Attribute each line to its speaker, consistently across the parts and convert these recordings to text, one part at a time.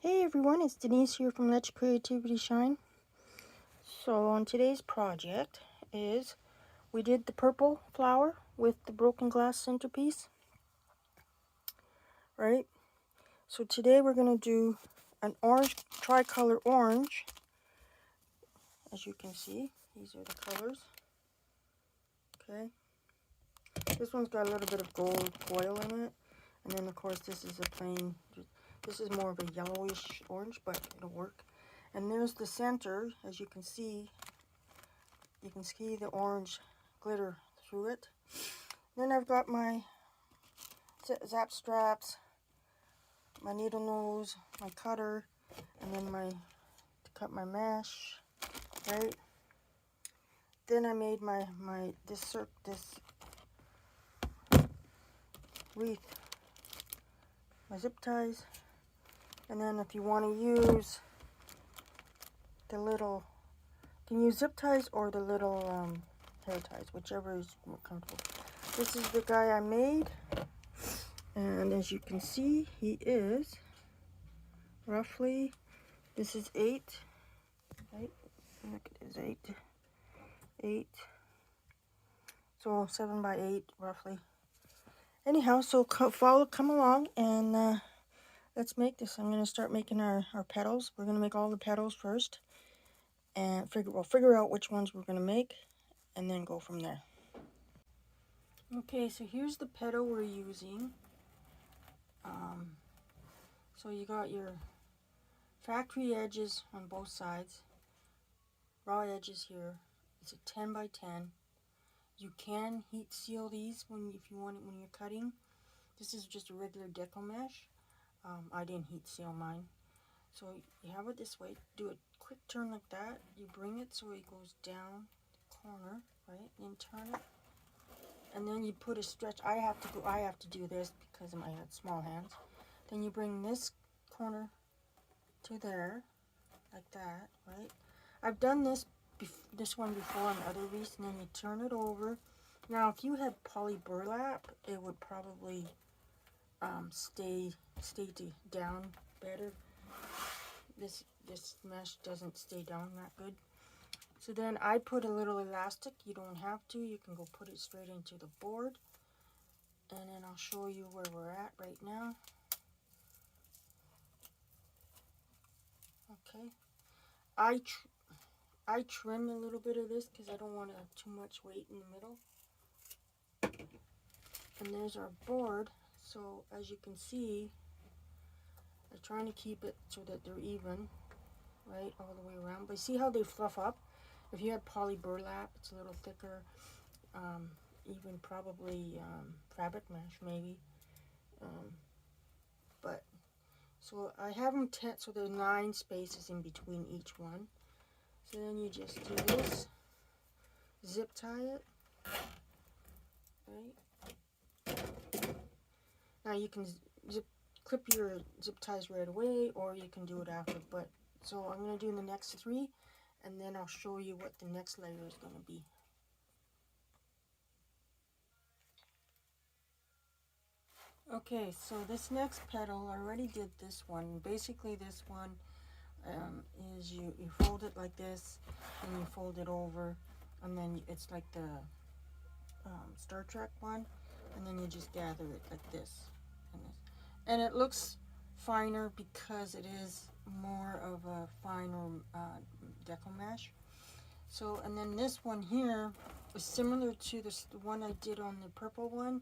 Speaker 1: Hey everyone, it's Denise here from Let Your Creativity Shine. So on today's project is we did the purple flower with the broken glass centerpiece, right? So today we're going to do an orange, tricolor orange. As you can see, these are the colors. Okay. This one's got a little bit of gold foil in it. And then of course this is a plain, this is more of a yellowish orange, but it'll work. And there's the center, as you can see. You can see the orange glitter through it. Then I've got my zap straps, my needle nose, my cutter, and then to cut my mesh, right? Then I made this wreath, my zip ties. And then if you want to use the little, you can use zip ties or the little hair ties, whichever is more comfortable. This is the guy I made, and as you can see, he is roughly, this is 8, right? Look, it is 8, so 7 by 8 roughly. Anyhow, so come along and let's make this. I'm going to start making our petals. We're going to make all the petals first, and figure out which ones we're going to make, and then go from there. Okay, so here's the petal we're using. So you got your factory edges on both sides, raw edges here. It's a 10 by 10. You can heat seal these if you want it when you're cutting. This is just a regular deco mesh. I didn't heat seal mine. So you have it this way. Do a quick turn like that. You bring it so it goes down the corner, right? Then turn it, and then you put a stretch. I have to do this because I had small hands. Then you bring this corner to there, like that, right? I've done this one before on other wreaths, and then you turn it over. Now, if you had poly burlap, it would probably stay down better. This mesh doesn't stay down that good. So then I put a little elastic. You don't have to. You can go put it straight into the board. And then I'll show you where we're at right now. Okay. I trim a little bit of this because I don't want to have too much weight in the middle. And there's our board. So as you can see, I'm trying to keep it so that they're even, right, all the way around. But see how they fluff up? If you had poly burlap, it's a little thicker. Even probably fabric mesh maybe. But so I have them so there's 9 spaces in between each one. So then you just do this, zip tie it, right? Now you can clip your zip ties right away, or you can do it after. But so I'm going to do the next 3, and then I'll show you what the next layer is going to be. Okay, so this next petal, I already did this one. Basically this one is you fold it like this, and you fold it over, and then it's like the Star Trek one, and then you just gather it like this. And it looks finer because it is more of a finer deco mesh. So, and then this one here is similar to the one I did on the purple one,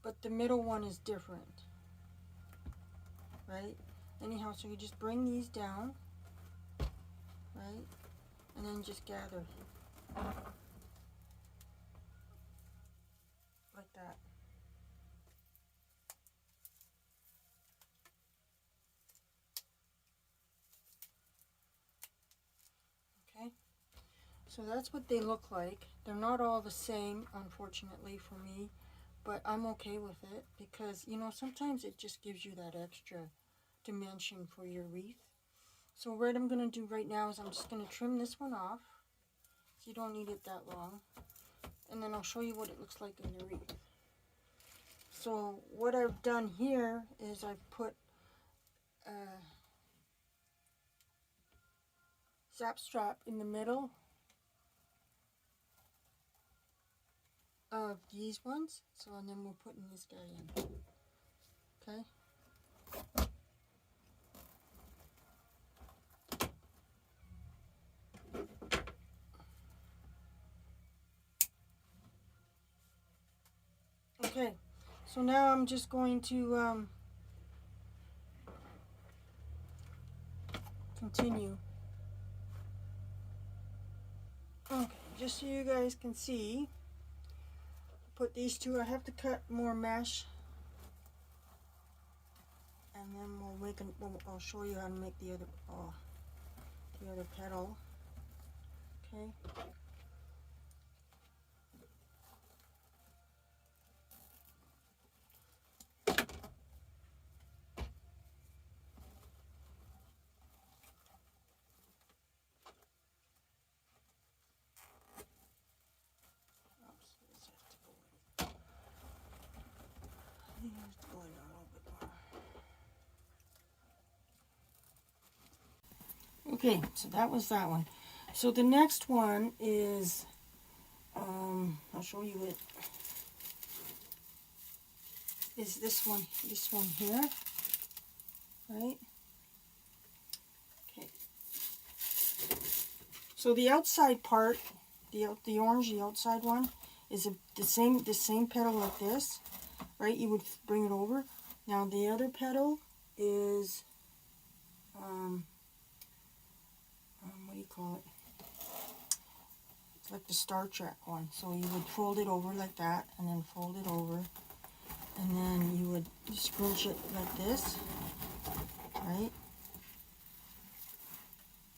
Speaker 1: but the middle one is different, right? Anyhow, so you just bring these down, right? And then just gather like that. Okay? So that's what they look like. They're not all the same, unfortunately for me, but I'm okay with it because, you know, sometimes it just gives you that extra dimension for your wreath. So what I'm going to do right now is I'm just going to trim this one off, so you don't need it that long, and then I'll show you what it looks like in your wreath. So what I've done here is I've put zap strap in the middle of these ones. So, and then we're putting this guy in. Okay. Okay, so now I'm just going to continue. Okay, just so you guys can see, put these two. I have to cut more mesh, and then we'll make an. I'll show you how to make the other petal. Okay. Okay, so that was that one. So the next one is, I'll show you it, is this one here, right? Okay. So the outside part, the orange, the outside one, is the same petal like this, right? You would bring it over. Now the other petal is, what do you call it? It's like the Star Trek one. So you would fold it over like that, and then fold it over, and then you would scrunch it like this, right?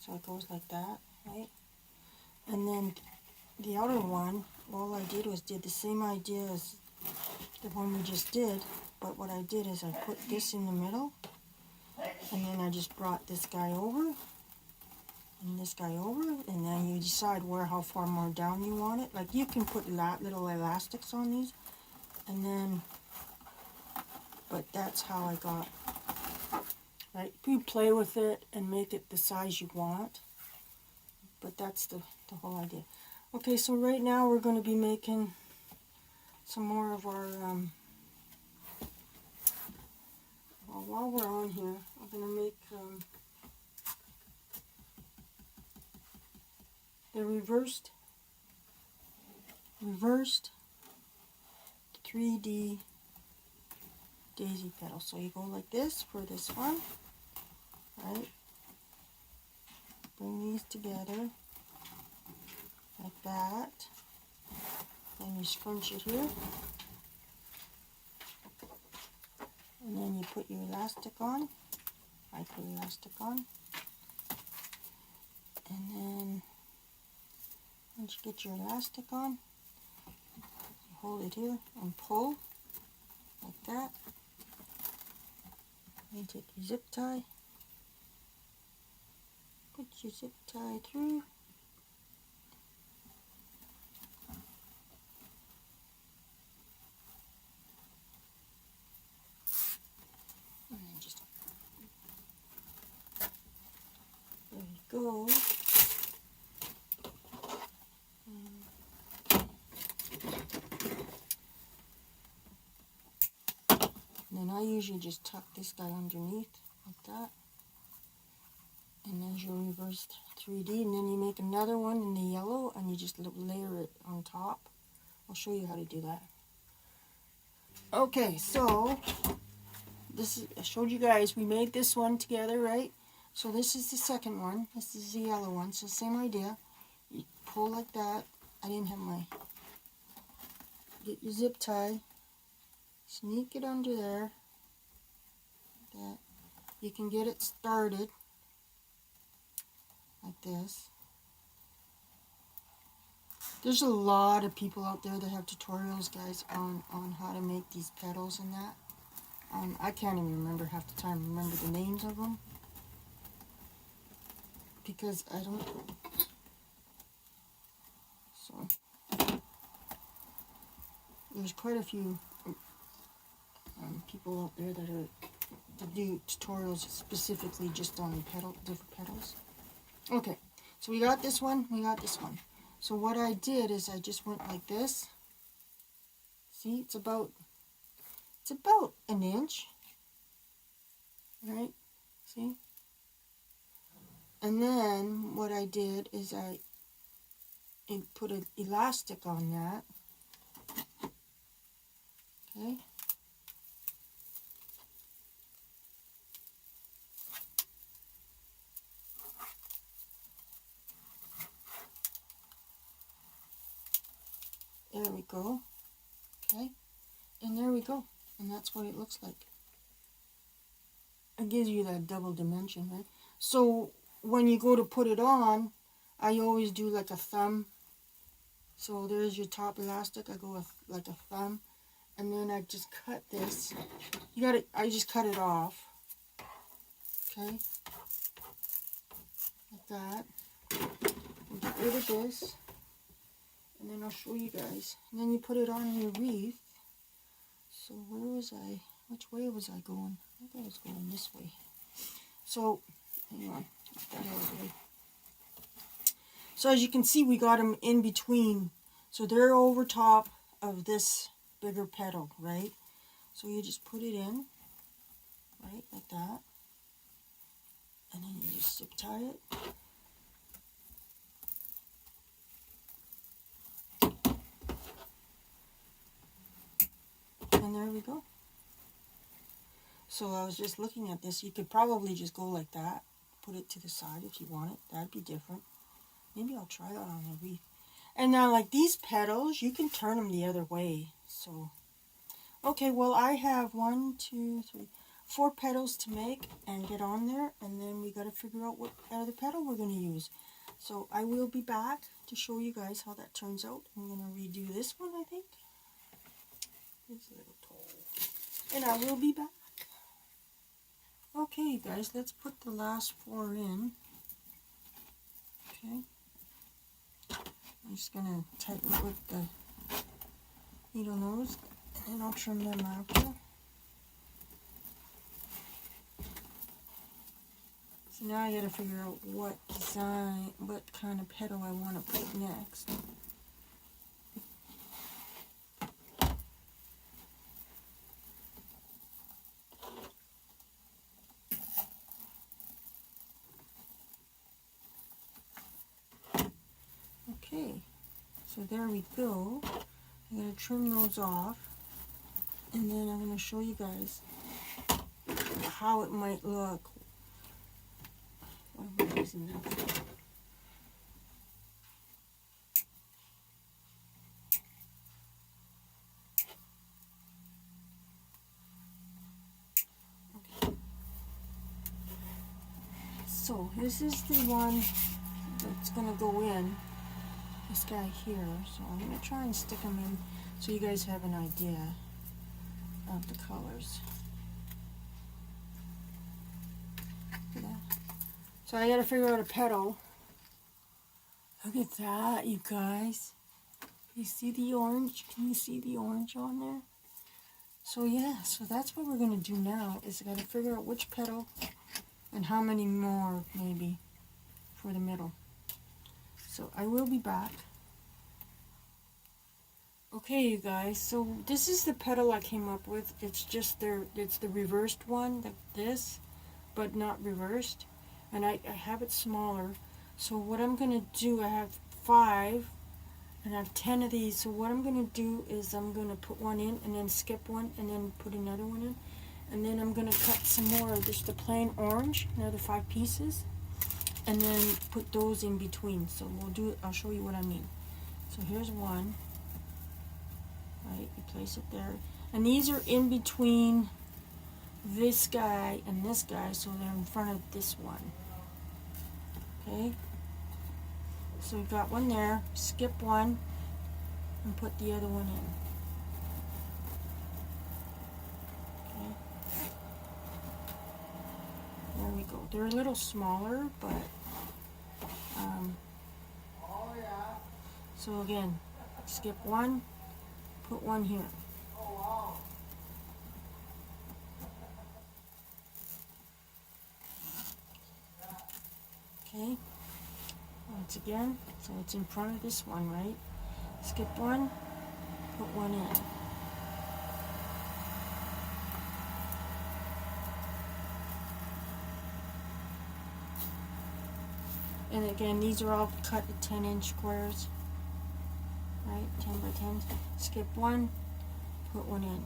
Speaker 1: So it goes like that, right? And then the outer one, all I did was did the same idea as the one we just did, but what I did is I put this in the middle, and then I just brought this guy over, and this guy over, and then you decide how far more down you want it. Like, you can put little elastics on these, and then, but that's how I got, right? You play with it and make it the size you want, but that's the whole idea. Okay, so right now we're going to be making some more of our, well, while we're on here, I'm going to make the reversed 3D daisy petal. So you go like this for this one, right? Bring these together like that. Then you scrunch it here. And then you put your elastic on. I put elastic on. And then once you get your elastic on, you hold it here and pull like that. Then take your zip tie. Put your zip tie through. And then just, there you go. And then I usually just tuck this guy underneath like that. And there's your reversed 3D, and then you make another one in the yellow, and you just layer it on top. I'll show you how to do that. Okay, so I showed you guys, we made this one together, right? So this is the second one. This is the yellow one. So same idea. You pull like that. I didn't have my, get your zip tie, sneak it under there. Like that. You can get it started like this. There's a lot of people out there that have tutorials, guys, on how to make these petals and that. I can't even remember half the time, remember the names of them, because I don't. So there's quite a few people out there that do tutorials specifically just on different petals. Okay, So we got this one, we got this one. So what I did is I just went like this. See, it's about an inch. Right? See? And then what I did is I put an elastic on that. Okay? There we go. Okay? And there we go. And that's what it looks like. It gives you that double dimension, right? So when you go to put it on, I always do like a thumb. So there's your top elastic. I go with like a thumb. And then I just cut this. I just cut it off. Okay? Like that. And get rid of this. And then I'll show you guys. And then you put it on your wreath. So where was I? Which way was I going? I think I was going this way. So, hang on. That out of the way. So as you can see, we got them in between. So they're over top of this bigger petal, right? So you just put it in, right, like that. And then you just zip tie it. And there we go. So I was just looking at this. You could probably just go like that. Put it to the side if you want it. That'd be different. Maybe I'll try that on a wreath. And now like these petals, you can turn them the other way. So, okay, well I have 4 petals to make and get on there. And then we got to figure out what other petal we're going to use. So I will be back to show you guys how that turns out. I'm going to redo this one, I think. It's a little tall. And I will be back. Okay, guys, let's put the last 4 in. Okay. I'm just going to tighten it with the needle nose, and then I'll trim them after. So now I got to figure out what kind of petal I want to put next. Okay, so there we go. I'm going to trim those off, and then I'm going to show you guys how it might look. What am I using that for? Okay. So this is the one that's going to go in. This guy here, so I'm going to try and stick them in so you guys have an idea of the colors. Look at that. So I got to figure out a petal. Look at that, you guys. You see the orange? Can you see the orange on there? So yeah, so that's what we're going to do now, is I got to figure out which petal and how many more maybe for the middle. So I will be back. Okay, you guys, so this is the petal I came up with. It's just it's the reversed one, this, but not reversed. And I have it smaller. So what I'm going to do, I have 5, and I have 10 of these. So what I'm going to do is I'm going to put one in, and then skip one, and then put another one in. And then I'm going to cut some more of just the plain orange, another 5 pieces. And then put those in between. So I'll show you what I mean. So here's one. Right, you place it there. And these are in between this guy and this guy, so they're in front of this one. Okay? So we've got one there. Skip one and put the other one in. Okay? There we go. They're a little smaller, but so again, skip one, put one here. Okay, once again, so it's in front of this one, right? Skip one, put one in. And again, these are all cut at 10-inch squares, right? 10 by 10. Skip one, put one in.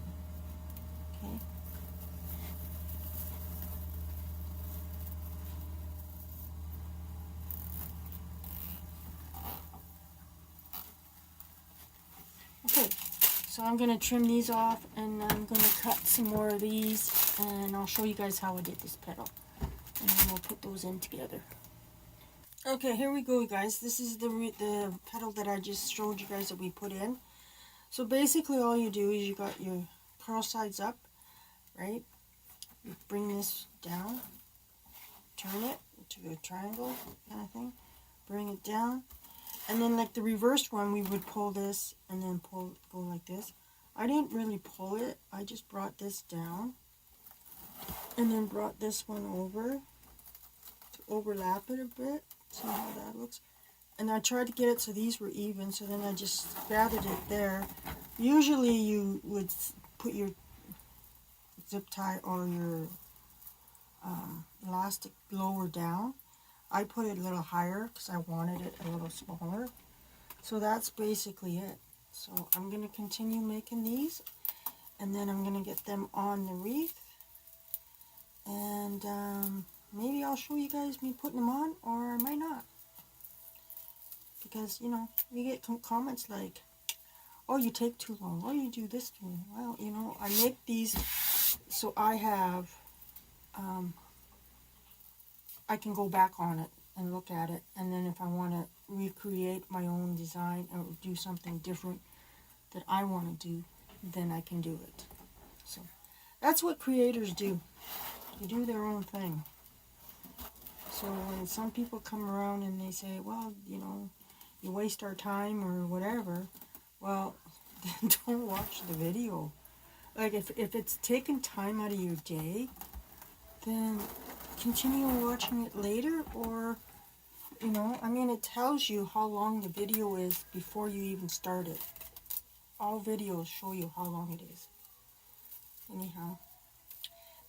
Speaker 1: Okay. Okay, so I'm going to trim these off, and I'm going to cut some more of these, and I'll show you guys how I did this petal. And then we'll put those in together. Okay, here we go, guys. This is the petal that I just showed you guys that we put in. So basically all you do is you got your pearl sides up, right? You bring this down, turn it to a triangle kind of thing, bring it down, and then like the reversed one, we would pull this and then go like this. I didn't really pull it, I just brought this down and then brought this one over to overlap it a bit. See how that looks? And I tried to get it so these were even, so then I just gathered it there. Usually you would put your zip tie or your elastic lower down. I put it a little higher because I wanted it a little smaller. So that's basically it. So I'm going to continue making these, and then I'm going to get them on the wreath. And maybe I'll show you guys me putting them on, or I might not. Because, you know, you get comments like, oh, you take too long, oh, you do this too long. Well, you know, I make these so I have, I can go back on it and look at it, and then if I want to recreate my own design or do something different that I want to do, then I can do it. So that's what creators do. They do their own thing. So when some people come around and they say, well, you know, you waste our time or whatever, well, then don't watch the video. Like, if it's taking time out of your day, then continue watching it later, or, you know, I mean, it tells you how long the video is before you even start it. All videos show you how long it is. Anyhow.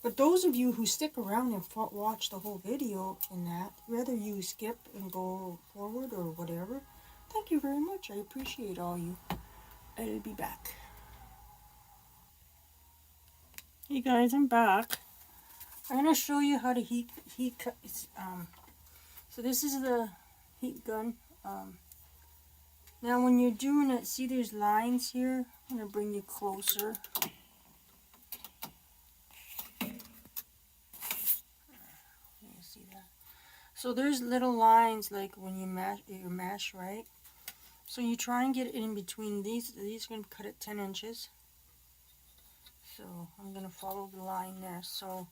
Speaker 1: But those of you who stick around and watch the whole video in that, whether you skip and go forward or whatever, thank you very much. I appreciate all you. I'll be back. Hey guys, I'm back. I'm going to show you how to heat cut. So this is the heat gun. Now when you're doing it, see there's lines here? I'm going to bring you closer. So there's little lines like when you mash, right? So you try and get it in between these. These are going to cut at 10 inches. So I'm going to follow the line there. So,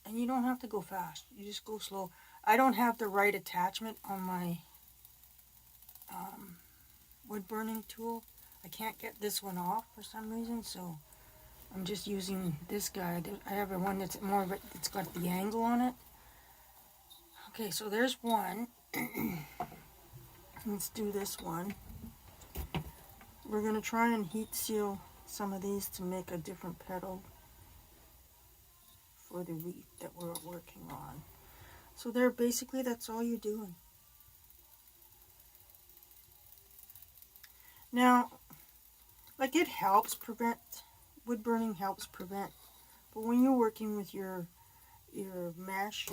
Speaker 1: and you don't have to go fast. You just go slow. I don't have the right attachment on my wood burning tool. I can't get this one off for some reason. So I'm just using this guy. I have one that's more of it. It's got the angle on it. Okay, so there's one. Let's do this one. We're going to try and heat seal some of these to make a different petal for the wreath that we're working on. So there, basically that's all you're doing. Now, like, it helps prevent, wood burning helps prevent, but when you're working with your mesh,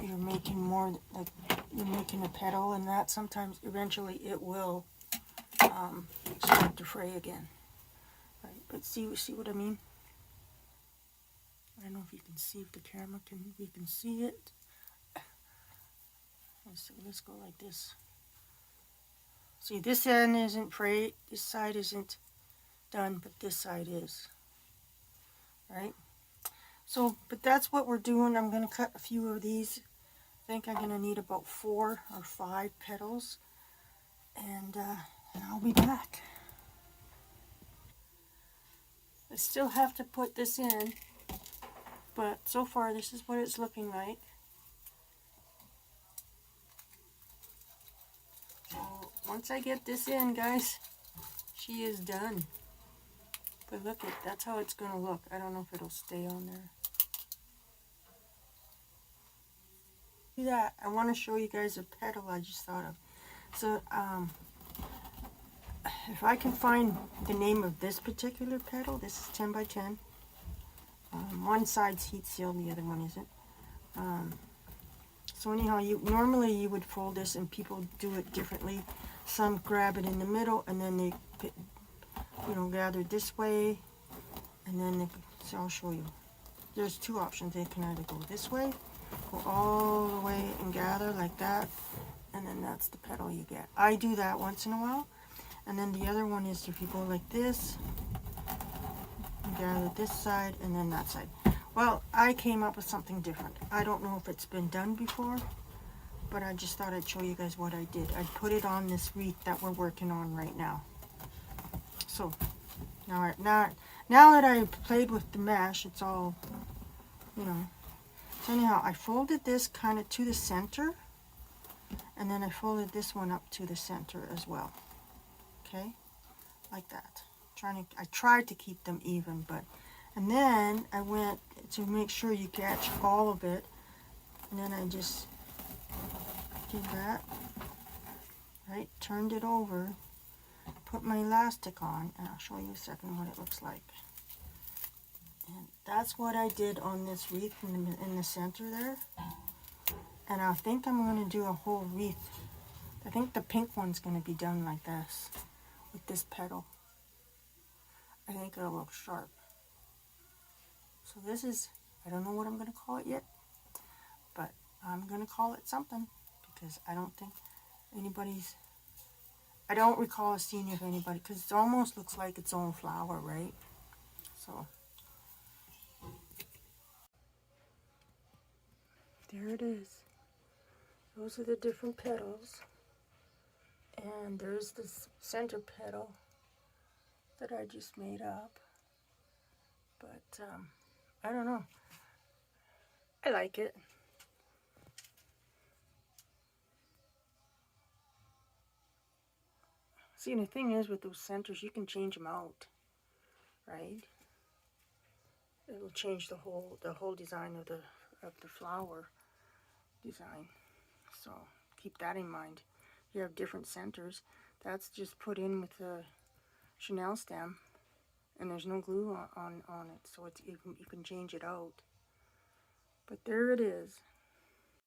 Speaker 1: you're making more, like, you're making a petal, and that sometimes eventually it will start to fray again. Right, but see what I mean? I don't know if you can see, if the camera you can see it. So let's go like this. See, this end isn't frayed, this side isn't done, but this side is. Right? So, but that's what we're doing. I'm going to cut a few of these. I think I'm going to need about 4 or 5 petals. And I'll be back. I still have to put this in, but so far this is what it's looking like. once I get this in, guys, she is done. But look, that's how it's going to look. I don't know if it'll stay on there. Do that. I want to show you guys a petal I just thought of. So, if I can find the name of this particular petal, this is 10 by 10. One side's heat sealed, the other one isn't. So anyhow, normally you would fold this, and people do it differently. Some grab it in the middle, and then they, gather it this way, and then so I'll show you. There's two options. They can either go this way, go all the way and gather like that, and then that's the petal you get. I do that once in a while. And then the other one is if you go like this, you gather this side and then that side. Well, I came up with something different. I don't know if it's been done before, but I just thought I'd show you guys what I did. I put it on this wreath that we're working on right now. So now that I've played with the mesh, it's all, So anyhow, I folded this kind of to the center, and then I folded this one up to the center as well. Okay, like that. I tried to keep them even, and then I went to make sure you catch all of it, and then I just did that, right, turned it over, put my elastic on, and I'll show you a second what it looks like. And that's what I did on this wreath in the center there. And I think I'm going to do a whole wreath. I think the pink one's going to be done like this, with this petal. I think it'll look sharp. So this is, I don't know what I'm going to call it yet, but I'm going to call it something, because I don't think I don't recall seeing if anybody, because it almost looks like its own flower, right? So there it is. Those are the different petals. And there's this center petal that I just made up. But, I don't know. I like it. See, the thing is with those centers, you can change them out, right? It'll change the whole design of the flower design. So keep that in mind. You have different centers. That's just put in with the Chanel stem, and there's no glue on it, so you can change it out. But there it is.